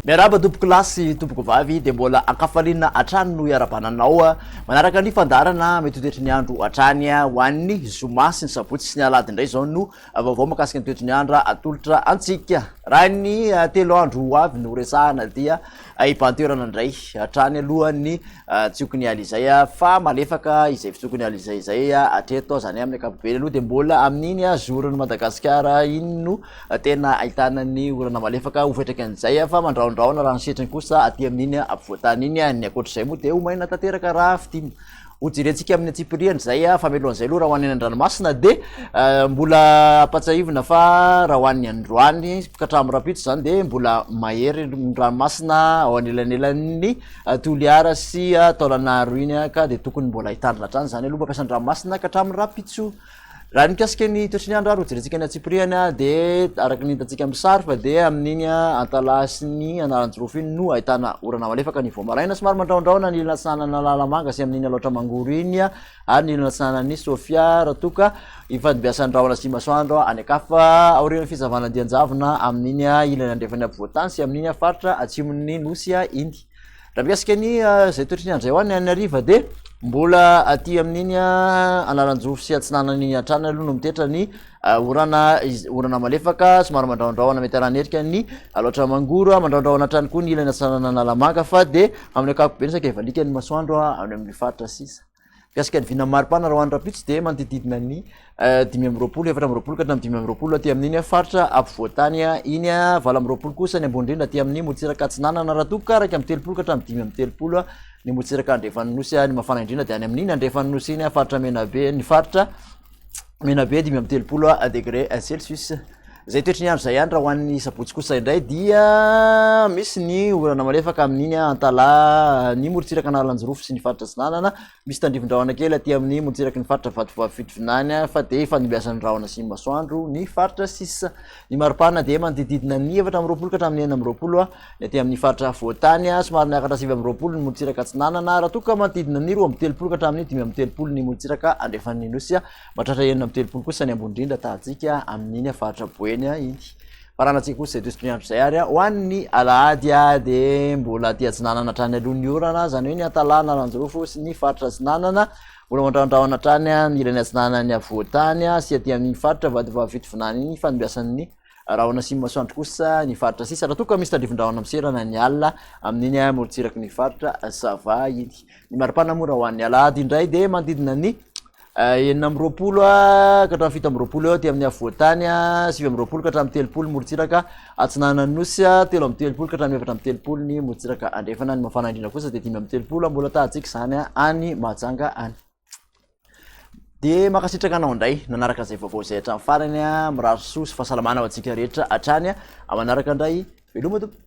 Miaraba tompoko lasy tompoko vavy de mbola akafaliana atrany no iarabananao manaraka ny fandarana mety toetry ny andro atrany ho an'ny zoma sy ny sabotsy sy ny alady indray zao no vaovao makasika ny toetry ny andro atolotra antsika raha ny telo andro avy no resahana dia ipantoerana indray atrany alohany tsokony alizay fa malefaka izay fitsokony alizay izay atreto zany amin'ny ankapobeny aloha de mbola amin'iny zoron'ny Madagasikara iny no tena ahitana ny orana malefaka ho fetraka an'izay fa mandraondraona raha nysetrany kosa aty amin'iny ampovoatany iny ny akoatr'izay moa de omaina tanteraka raha fitina hojerentsika amin'ny atsipiriany zay famelohan'izay aloha raha ho an'ny an-dranomasina de mbola apatsahivina fa raha ho an'ny androany ka hatramin'ny rapitso zany de mbola mahery ranomasina ao anelanelan'ny toliara sy taolanaro iny ka de tokony mbola hitandrina hatrany zany aloha mampiasa ranomasina ka hatramin'ny rapitso raha nikasika ny toetry ny andro ary hojerentsika ny atsipiriany de araky ny hitantsika amin'ny sary fa de amin'iny antalasy ny anaranjorofo iny no ahitana orana malefaka ny voamaraina somary mandraondraona ny ilana tsinanana lalamanga sy amin'iny aloatra mangoro iny ary ny ilana tsinanany Sofia raha toka ifandimbiasan-draona sy masoandro any akafa aorian'ny fizavana dianjavona amin'iny ilana andrefany ampovoatany sy amin'iny faritra atsimon'ny nosy iny raha mikasika ny zay toetry ny andro zay ho any ariva de mbola aty amin'iny anaranjorofo sy atsinanany atrany aloha no mitetra ny orana malefaka somary mandraondraona mety aranerika ny aloatra mangoro mandraondraona atrany koa ny ilana tsinanana lalamanga fa de amin'ny ankapobeny saka evalika ny masoandro any amin'ny faritra sisa mikasika ny vina maripana raha ho any rapitso de manodididina ny 5 efatra amby ka hatramin'ny 5 aty amin'iny faritra ampovoatany iny 8 kosa ny ambondrindra aty amin'ny motsiraka atsinanana raha toka araky amin'ny 3 ka hatramin'ny 5 ny motsiraka andrefanosy ny mafana indrindra de any amin'iny andrefanosy iny faritra menabe ny faritra menabe 5 degré celsius zay toetry ny andro zay ihany raha ho an'ny sabotsy kosa indray dia misy ny orana malefaka amin'iny antala ny morotsiraka analanjorofo sy ny faritra tsinanana misy tandrivon-drahona kely aty amin'ny morotsiraka ny faritra vatovavy fa de fandimbiasan'ny rahona sy masoandro ny faritra sisa ny maripana de manodididina ny 7 ka hatramin'ny 9 ny aty amin'ny faritra voatany somary niakatra 7 ny morotsiraka tsinanana raha toka manodidina ny 2 ka hatramin'ny 5 ny morotsiraka andrefan'ny nosy mahatratra 9 kosa ny ambondrindra tahatsika amin'iny faritra iny faranatsika kosa zay toetry ny andro zay ary ho an'ny alahady de mbola aty atsinanana hatrany aloha ny orana zany hoe ny atalana aranjorofo sy ny faritra atsinanana mbola mandraondraona hatrany ny ilany atsinanany avoatany sy aty amin'ny faritra vadivavy fitovinany iny fanimbiasan'ny rahona sy masoandro kosa ny faritra sisa raha toka misy tandrivon-drahona miserana ny alina amin'iny morotsiraky ny faritra sava iny ny maripana moa raha ho an'ny alahady indray de manodidina ny 9 ka hatramin'ny 7 eo aty amin'ny avoatany 7 ka hatramin'ny 3 morotsiraka atsinanany nosy 3 ka hatramin'ny 7 ny morotsiraka andrefana ny mafana indrindra kosa de 5 mbola tahatsika zany any Mahajanga any de makasitraka anao indray nanaraka zay vaovao zay hatramin'ny farany mirary soa sy fahasalamana ho antsika rehetra hatrany manaraka indray veloma tompoko